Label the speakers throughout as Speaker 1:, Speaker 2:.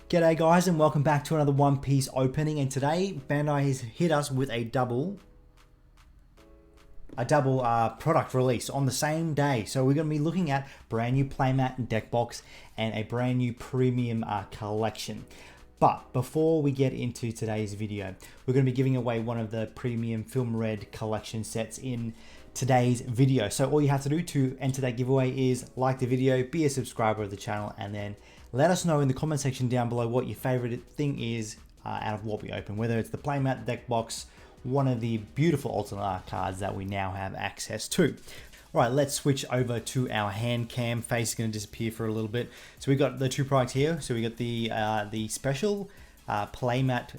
Speaker 1: G'day guys and welcome back to another One Piece opening, and today Bandai has hit us with a double product release on the same day. So we're going to be looking at brand new playmat and deck box and a brand new premium collection. But before we get into today's video, we're going to be giving away one of the premium Film Red collection sets in today's video. So all you have to do to enter that giveaway is like the video, be a subscriber of the channel, and then let us know in the comment section down below what your favorite thing is out of what we open, whether it's the playmat, deck box, one of the beautiful alternate art cards that we now have access to. All right, let's switch over to our hand cam. Face is going to disappear for a little bit. So we got the two products here. So we got the special playmat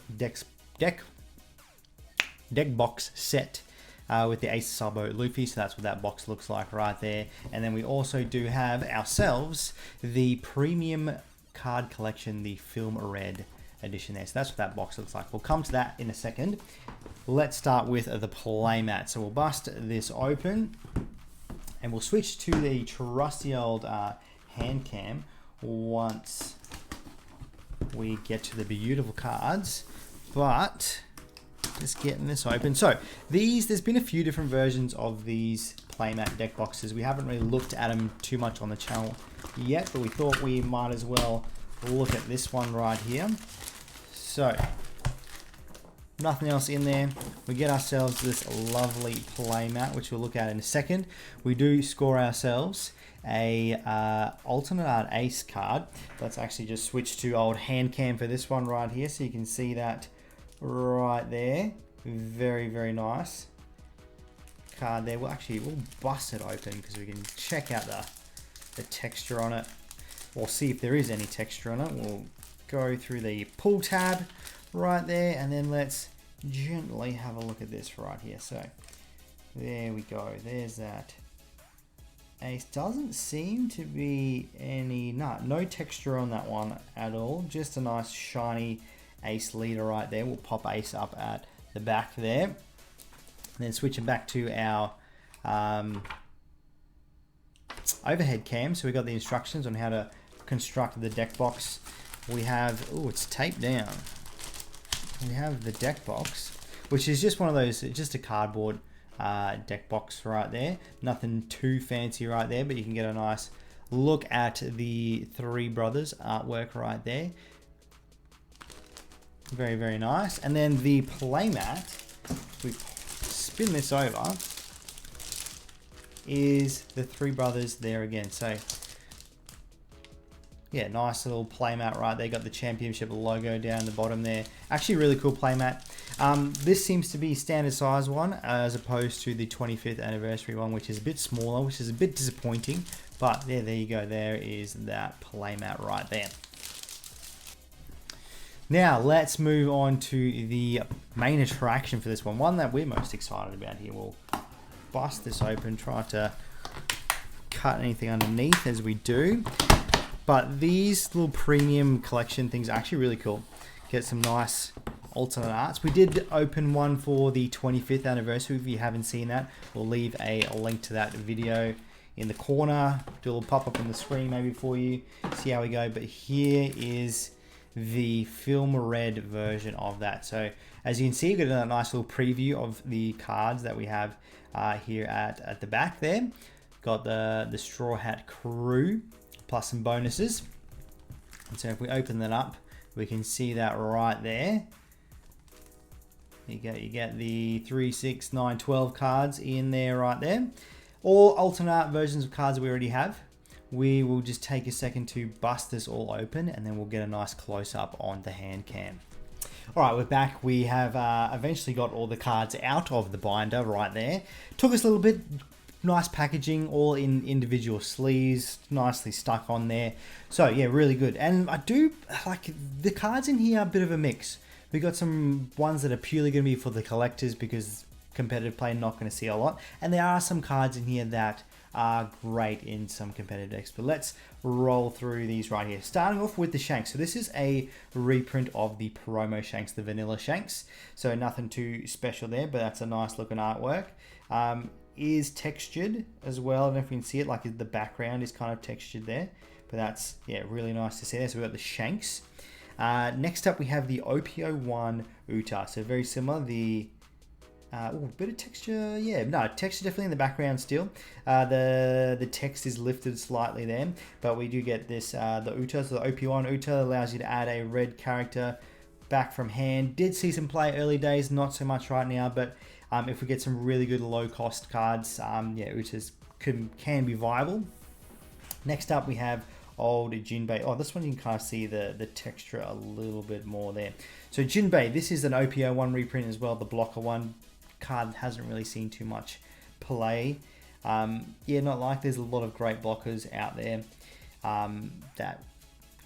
Speaker 1: deck box set with the Ace Sabo Luffy. So that's what that box looks like right there. And then we also do have ourselves the premium card collection, the Film Red edition there. So that's what that box looks like. We'll come to that in a second. Let's start with the playmat. So we'll bust this open and we'll switch to the trusty old hand cam once we get to the beautiful cards. But just getting this open. So there's been a few different versions of these playmat deck boxes. We haven't really looked at them too much on the channel yet, but we thought we might as well look at this one right here. So nothing else in there. We get ourselves this lovely playmat, which we'll look at in a second. We do score ourselves a alternate art ace card. Let's actually just switch to old hand cam for this one right here, so you can see that right there. Very, very nice card there. We'll bust it open because we can check out the texture on it, or see if there is any texture on it. We'll go through the pull tab right there, and then let's gently have a look at this right here. So there we go. There's that ace. Doesn't seem to be any, no texture on that one at all. Just a nice shiny ace leader right there. We'll pop ace up at the back there, and then switching back to our overhead cam. So we got the instructions on how to construct the deck box. We have, oh, it's taped down. We have the deck box, which is just one of those, just a cardboard deck box right there. Nothing too fancy right there, but you can get a nice look at the three brothers artwork right there. Very, very nice. And then the playmat, we spin this over, is the three brothers there again. So yeah, nice little playmat right there. Got the championship logo down the bottom there. Actually, really cool playmat. This seems to be standard size one, as opposed to the 25th anniversary one, which is a bit smaller, which is a bit disappointing. But there you go. There is that playmat right there. Now let's move on to the main attraction for this one that we're most excited about here. We'll bust this open, try to cut anything underneath as we do. But these little premium collection things are actually really cool. Get some nice alternate arts. We did open one for the 25th anniversary. If you haven't seen that, we'll leave a link to that video in the corner. Do a little pop up on the screen maybe for you. See how we go. But here is the Film Red version of that. So as you can see, we've got a nice little preview of the cards that we have here at the back there. Got the Straw Hat Crew plus some bonuses. And so if we open that up, we can see that right there. You get the 3, 6, 9, 12 cards in there right there. All alternate versions of cards that we already have. We will just take a second to bust this all open, and then we'll get a nice close-up on the hand cam. All right, we're back. We have eventually got all the cards out of the binder right there. Took us a little bit. Nice packaging, all in individual sleeves, nicely stuck on there. So yeah, really good. And I do like the cards in here are a bit of a mix. We got some ones that are purely going to be for the collectors because competitive play not going to see a lot. And there are some cards in here that are great in some competitive decks. But let's roll through these right here. Starting off with the Shanks. So this is a reprint of the promo Shanks, the vanilla Shanks. So nothing too special there, but that's a nice looking artwork. Is textured as well. I don't know if you can see it, like the background is kind of textured there, but that's, yeah, really nice to see there. So we've got the Shanks. Next up, we have the OPO1 Uta. So very similar. The bit of texture, yeah, no, texture definitely in the background still. The text is lifted slightly there, but we do get this, the Uta, so the OP1 Uta allows you to add a red character back from hand. Did see some play early days, not so much right now, but if we get some really good low cost cards, yeah, Utas can be viable. Next up, we have old Jinbei. Oh, this one you can kind of see the texture a little bit more there. So Jinbei, this is an OPO1 reprint as well, the blocker one. Card hasn't really seen too much play. Yeah, not like there's a lot of great blockers out there that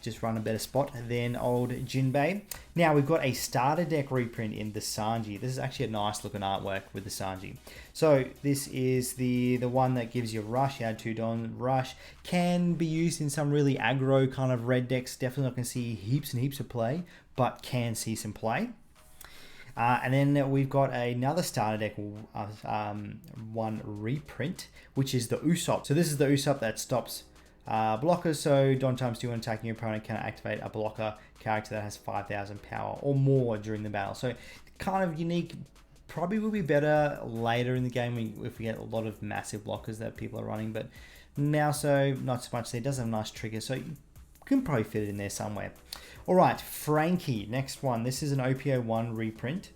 Speaker 1: just run a better spot than old Jinbei. Now we've got a starter deck reprint in the Sanji. This is actually a nice looking artwork with the Sanji. So this is the one that gives you Rush. You add 2 Don. Rush can be used in some really aggro kind of red decks. Definitely not going to see heaps and heaps of play, but can see some play. And then we've got another starter deck one reprint, which is the Usopp. So this is the Usopp that stops blockers. So Don times 2 when attacking your opponent can activate a blocker character that has 5,000 power or more during the battle. So kind of unique. Probably will be better later in the game if we get a lot of massive blockers that people are running. But now so not so much. There does have a nice trigger, so you can probably fit it in there somewhere. All right, Frankie, next one. This is an OPO1 reprint.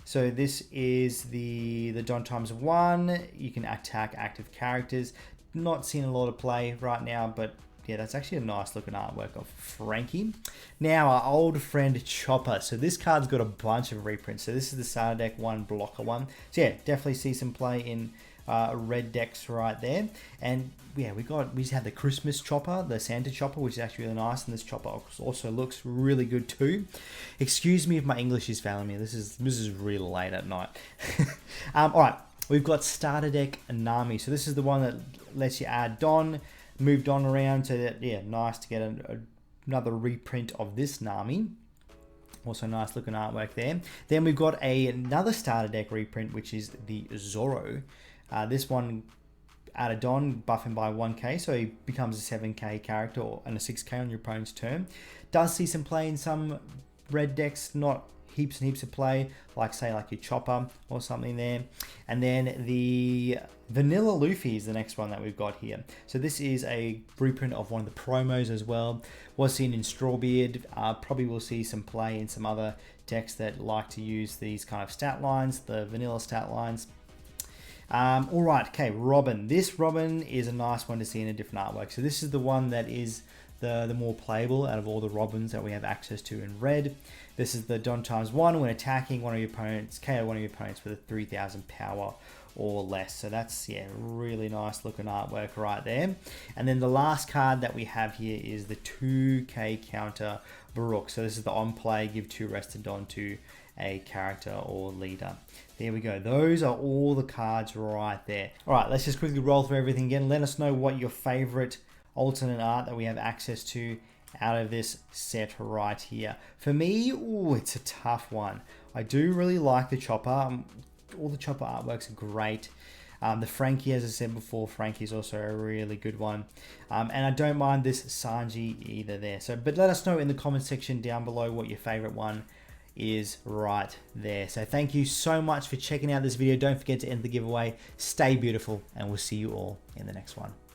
Speaker 1: So this is the Don times 1. You can attack active characters. Not seeing a lot of play right now, but yeah, that's actually a nice looking artwork of Frankie. Now, our old friend Chopper. So this card's got a bunch of reprints. So this is the starter deck 1 blocker 1. So yeah, definitely see some play in red decks right there. And yeah, we just had the Christmas Chopper, the Santa Chopper, which is actually really nice, and this Chopper also looks really good too. Excuse me if my English is failing me. This is really late at night. All right, we've got starter deck Nami. So this is the one that lets you add Don, move Don around. So that, yeah, nice to get another reprint of this Nami. Also nice looking artwork there. Then we've got another starter deck reprint, which is the Zoro. This one added Don, buff him by 1k, so he becomes a 7k character and a 6k on your opponent's turn. Does see some play in some red decks, not heaps and heaps of play, like say like your Chopper or something there. And then the Vanilla Luffy is the next one that we've got here. So this is a reprint of one of the promos as well. Was seen in Strawbeard. Probably will see some play in some other decks that like to use these kind of stat lines, the vanilla stat lines. All right, okay, Robin. This Robin is a nice one to see in a different artwork. So this is the one that is the more playable out of all the Robins that we have access to in red. This is the Don times 1 when attacking one of your opponents, KO one of your opponents with a 3,000 power or less. So that's, yeah, really nice looking artwork right there. And then the last card that we have here is the 2k counter Baruch. So this is the on play, give 2 rested Don to a character or leader. There we go. Those are all the cards right there. All right, let's just quickly roll through everything again. Let us know what your favorite alternate art that we have access to out of this set right here. For me, ooh, it's a tough one. I do really like the Chopper. All the Chopper artworks are great. The Frankie, as I said before, Frankie is also a really good one. And I don't mind this Sanji either there. So, but let us know in the comment section down below what your favorite one is right there. So thank you so much for checking out this video. Don't forget to enter the giveaway. Stay beautiful, and we'll see you all in the next one.